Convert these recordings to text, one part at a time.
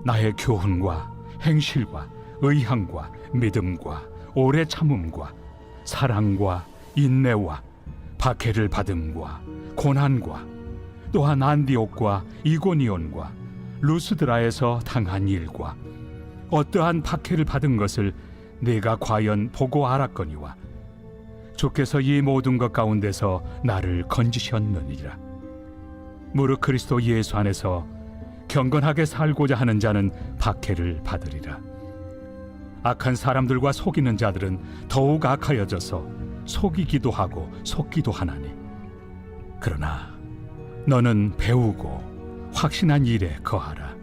나의 교훈과 행실과 의향과 믿음과 오래 참음과 사랑과 인내와 박해를 받음과 고난과 또한 안디옥과 이고니온과 루스드라에서 당한 일과 어떠한 박해를 받은 것을 내가 과연 보고 알았거니와 주께서 이 모든 것 가운데서 나를 건지셨느니라. 무릇 그리스도 예수 안에서 경건하게 살고자 하는 자는 박해를 받으리라. 악한 사람들과 속이는 자들은 더욱 악하여져서 속이기도 하고 속기도 하나니, 그러나 너는 배우고 확신한 일에 거하라.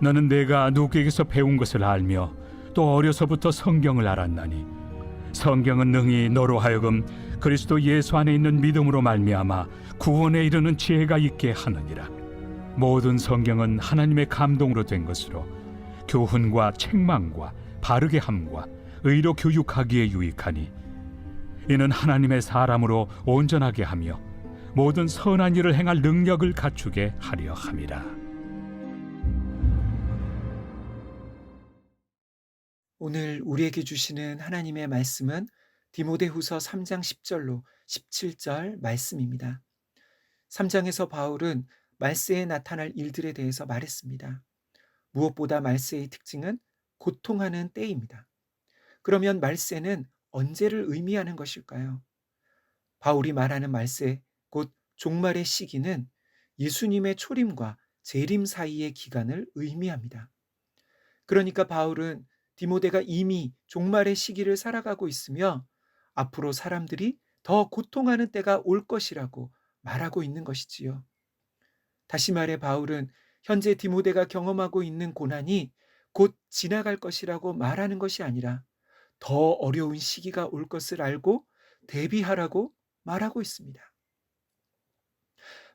너는 내가 누구에게서 배운 것을 알며 또 어려서부터 성경을 알았나니 성경은 능히 너로 하여금 그리스도 예수 안에 있는 믿음으로 말미암아 구원에 이르는 지혜가 있게 하느니라. 모든 성경은 하나님의 감동으로 된 것으로 교훈과 책망과 바르게 함과 의로 교육하기에 유익하니 이는 하나님의 사람으로 온전하게 하며 모든 선한 일을 행할 능력을 갖추게 하려 함이라. 오늘 우리에게 주시는 하나님의 말씀은 디모데후서 3장 10절로 17절 말씀입니다. 3장에서 바울은 말세에 나타날 일들에 대해서 말했습니다. 무엇보다 말세의 특징은 고통하는 때입니다. 그러면 말세는 언제를 의미하는 것일까요? 바울이 말하는 말세, 곧 종말의 시기는 예수님의 초림과 재림 사이의 기간을 의미합니다. 그러니까 바울은 디모데가 이미 종말의 시기를 살아가고 있으며 앞으로 사람들이 더 고통하는 때가 올 것이라고 말하고 있는 것이지요. 다시 말해 바울은 현재 디모데가 경험하고 있는 고난이 곧 지나갈 것이라고 말하는 것이 아니라 더 어려운 시기가 올 것을 알고 대비하라고 말하고 있습니다.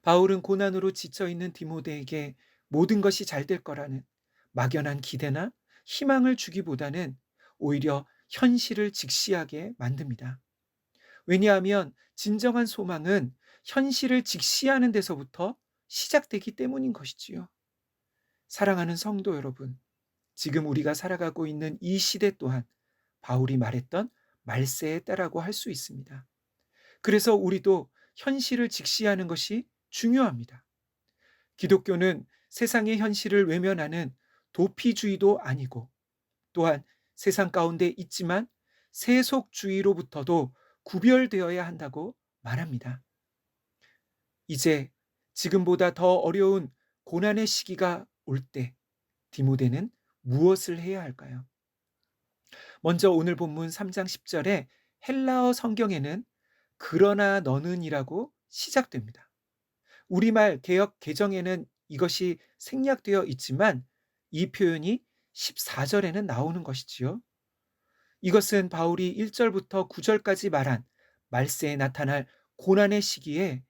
바울은 고난으로 지쳐 있는 디모데에게 모든 것이 잘 될 거라는 막연한 기대나 희망을 주기보다는 오히려 현실을 직시하게 만듭니다. 왜냐하면 진정한 소망은 현실을 직시하는 데서부터 시작되기 때문인 것이지요. 사랑하는 성도 여러분, 지금 우리가 살아가고 있는 이 시대 또한 바울이 말했던 말세의 때라고 할 수 있습니다. 그래서 우리도 현실을 직시하는 것이 중요합니다. 기독교는 세상의 현실을 외면하는 도피주의도 아니고 또한 세상 가운데 있지만 세속주의로부터도 구별되어야 한다고 말합니다. 이제 지금보다 더 어려운 고난의 시기가 올 때 디모데는 무엇을 해야 할까요? 먼저 오늘 본문 3장 10절에 헬라어 성경에는 그러나 너는이라고 시작됩니다. 우리말 개역 개정에는 이것이 생략되어 있지만 이 표현이 14절에는 나오는 것이지요. 이것은 바울이 1절부터 9절까지 말한 말세에 나타날 고난의 시기에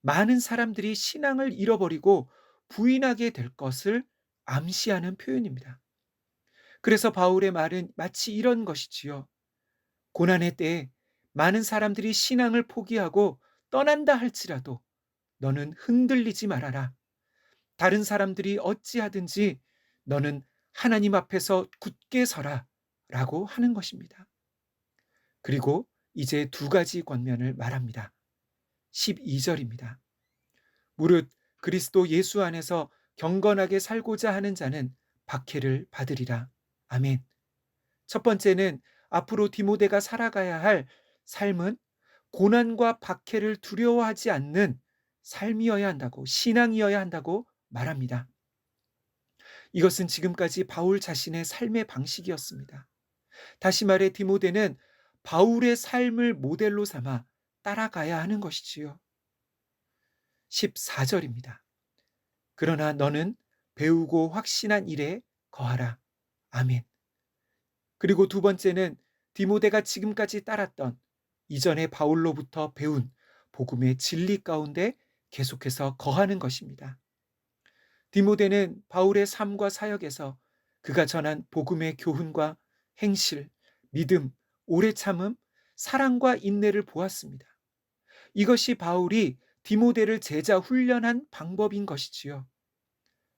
많은 사람들이 신앙을 잃어버리고 부인하게 될 것을 암시하는 표현입니다. 그래서 바울의 말은 마치 이런 것이지요. 고난의 때에 많은 사람들이 신앙을 포기하고 떠난다 할지라도 너는 흔들리지 말아라. 다른 사람들이 어찌하든지 너는 하나님 앞에서 굳게 서라 라고 하는 것입니다. 그리고 이제 두 가지 권면을 말합니다. 12절입니다. 무릇 그리스도 예수 안에서 경건하게 살고자 하는 자는 박해를 받으리라. 아멘. 첫 번째는 앞으로 디모데가 살아가야 할 삶은 고난과 박해를 두려워하지 않는 삶이어야 한다고, 신앙이어야 한다고 말합니다. 이것은 지금까지 바울 자신의 삶의 방식이었습니다. 다시 말해 디모데는 바울의 삶을 모델로 삼아 따라가야 하는 것이지요. 14절입니다. 그러나 너는 배우고 확신한 일에 거하라. 아멘. 그리고 두 번째는 디모데가 지금까지 따랐던 이전에 바울로부터 배운 복음의 진리 가운데 계속해서 거하는 것입니다. 디모데는 바울의 삶과 사역에서 그가 전한 복음의 교훈과 행실, 믿음, 오래 참음, 사랑과 인내를 보았습니다. 이것이 바울이 디모데를 제자 훈련한 방법인 것이지요.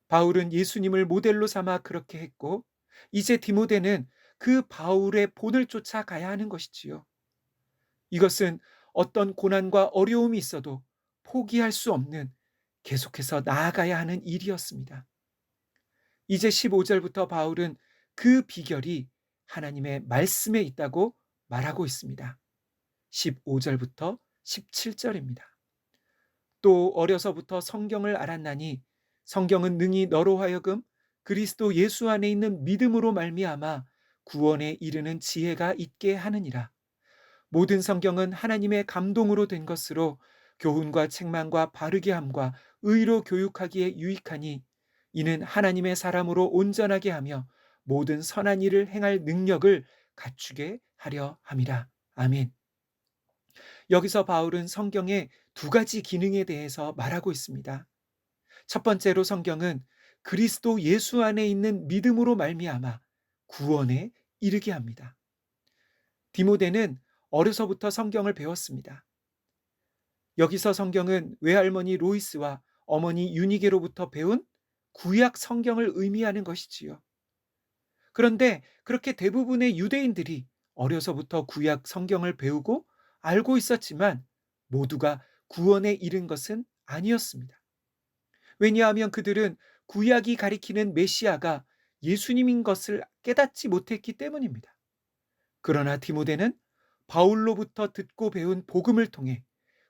바울은 예수님을 모델로 삼아 그렇게 했고, 이제 디모데는 그 바울의 본을 쫓아 가야 하는 것이지요. 이것은 어떤 고난과 어려움이 있어도 포기할 수 없는, 계속해서 나아가야 하는 일이었습니다. 이제 15절부터 바울은 그 비결이 하나님의 말씀에 있다고 말하고 있습니다. 15절부터 17절입니다. 또 어려서부터 성경을 알았나니 성경은 능히 너로 하여금 그리스도 예수 안에 있는 믿음으로 말미암아 구원에 이르는 지혜가 있게 하느니라. 모든 성경은 하나님의 감동으로 된 것으로 교훈과 책망과 바르게 함과 의로 교육하기에 유익하니 이는 하나님의 사람으로 온전하게 하며 모든 선한 일을 행할 능력을 갖추게 하려 함이라. 아멘. 여기서 바울은 성경의 두 가지 기능에 대해서 말하고 있습니다. 첫 번째로 성경은 그리스도 예수 안에 있는 믿음으로 말미암아 구원에 이르게 합니다. 디모데는 어려서부터 성경을 배웠습니다. 여기서 성경은 외할머니 로이스와 어머니 유니게로부터 배운 구약 성경을 의미하는 것이지요. 그런데 그렇게 대부분의 유대인들이 어려서부터 구약 성경을 배우고 알고 있었지만 모두가 구원에 이른 것은 아니었습니다. 왜냐하면 그들은 구약이 가리키는 메시아가 예수님인 것을 깨닫지 못했기 때문입니다. 그러나 디모데는 바울로부터 듣고 배운 복음을 통해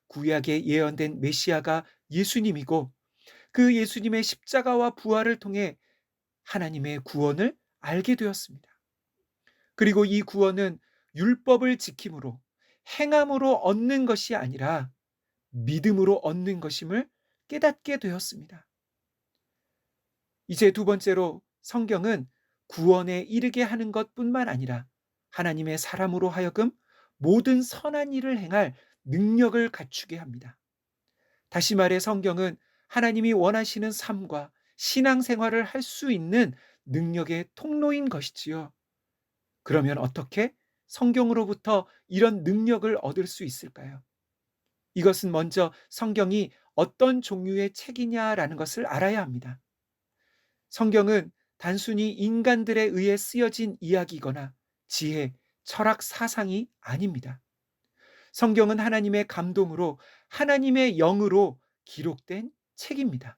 구약에 예언된 메시아가 예수님이고 그 예수님의 십자가와 부활을 통해 하나님의 구원을 알게 되었습니다. 그리고 이 구원은 율법을 지킴으로 행함으로 얻는 것이 아니라 믿음으로 얻는 것임을 깨닫게 되었습니다. 이제 두 번째로 성경은 구원에 이르게 하는 것뿐만 아니라 하나님의 사람으로 하여금 모든 선한 일을 행할 능력을 갖추게 합니다. 다시 말해 성경은 하나님이 원하시는 삶과 신앙생활을 할 수 있는 능력의 통로인 것이지요. 그러면 어떻게 성경으로부터 이런 능력을 얻을 수 있을까요? 이것은 먼저 성경이 어떤 종류의 책이냐라는 것을 알아야 합니다. 성경은 단순히 인간들에 의해 쓰여진 이야기거나 지혜, 철학 사상이 아닙니다. 성경은 하나님의 감동으로 하나님의 영으로 기록된 책입니다.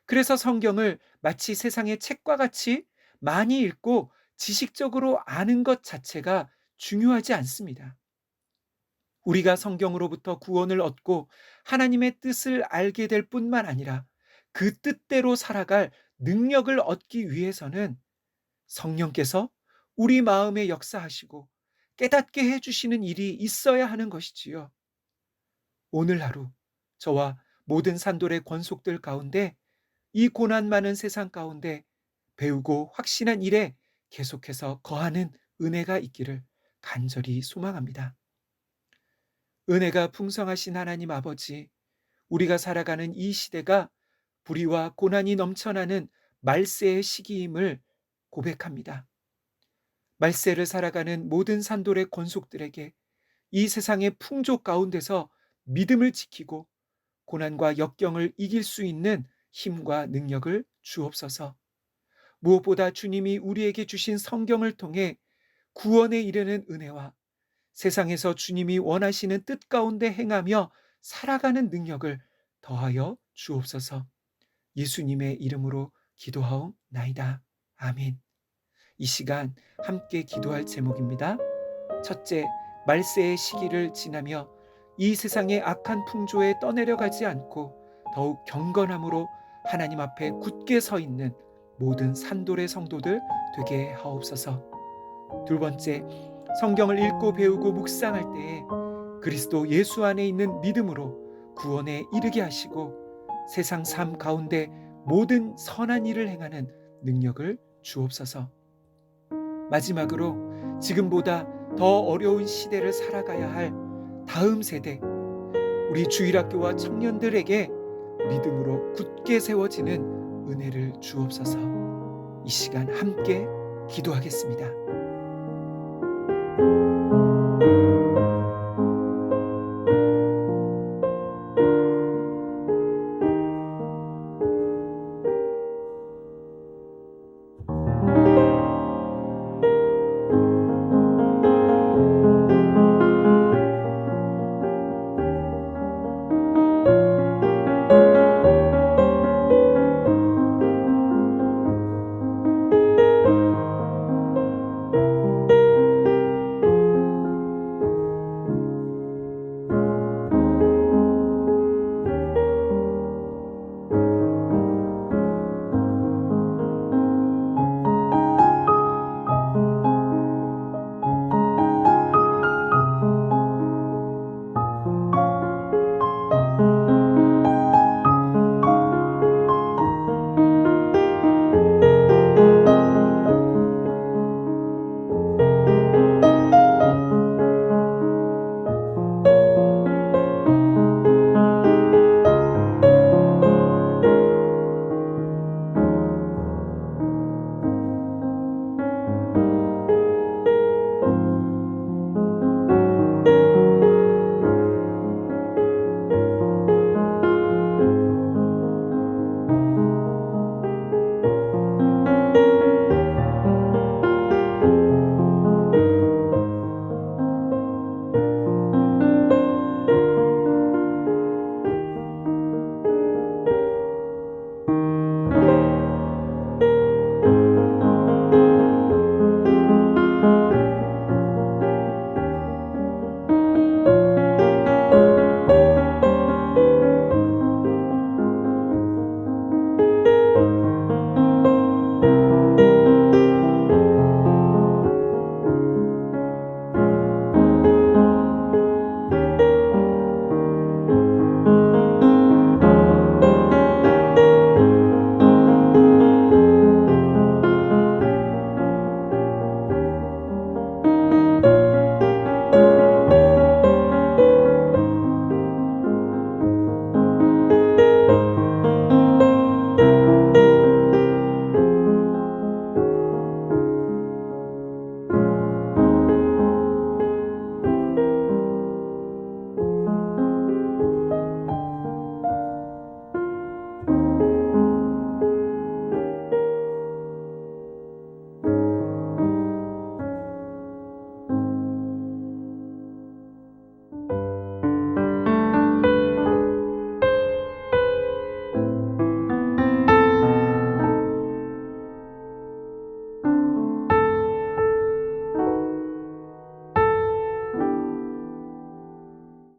그래서 성경을 마치 세상의 책과 같이 많이 읽고 지식적으로 아는 것 자체가 중요하지 않습니다. 우리가 성경으로부터 구원을 얻고 하나님의 뜻을 알게 될 뿐만 아니라 그 뜻대로 살아갈 능력을 얻기 위해서는 성령께서 우리 마음에 역사하시고 깨닫게 해주시는 일이 있어야 하는 것이지요. 오늘 하루 저와 모든 산돌의 권속들 가운데 이 고난 많은 세상 가운데 배우고 확신한 일에 계속해서 거하는 은혜가 있기를 간절히 소망합니다. 은혜가 풍성하신 하나님 아버지, 우리가 살아가는 이 시대가 불의와 고난이 넘쳐나는 말세의 시기임을 고백합니다. 말세를 살아가는 모든 산돌의 권속들에게 이 세상의 풍조 가운데서 믿음을 지키고 고난과 역경을 이길 수 있는 힘과 능력을 주옵소서. 무엇보다 주님이 우리에게 주신 성경을 통해 구원에 이르는 은혜와 세상에서 주님이 원하시는 뜻 가운데 행하며 살아가는 능력을 더하여 주옵소서. 예수님의 이름으로 기도하옵나이다. 아멘. 이 시간 함께 기도할 제목입니다. 첫째, 말세의 시기를 지나며 이 세상의 악한 풍조에 떠내려가지 않고 더욱 경건함으로 하나님 앞에 굳게 서 있는 모든 산돌의 성도들 되게 하옵소서. 두 번째, 성경을 읽고 배우고 묵상할 때에 그리스도 예수 안에 있는 믿음으로 구원에 이르게 하시고 세상 삶 가운데 모든 선한 일을 행하는 능력을 주옵소서. 마지막으로 지금보다 더 어려운 시대를 살아가야 할 다음 세대, 우리 주일학교와 청년들에게 믿음으로 굳게 세워지는 은혜를 주옵소서. 이 시간 함께 기도하겠습니다.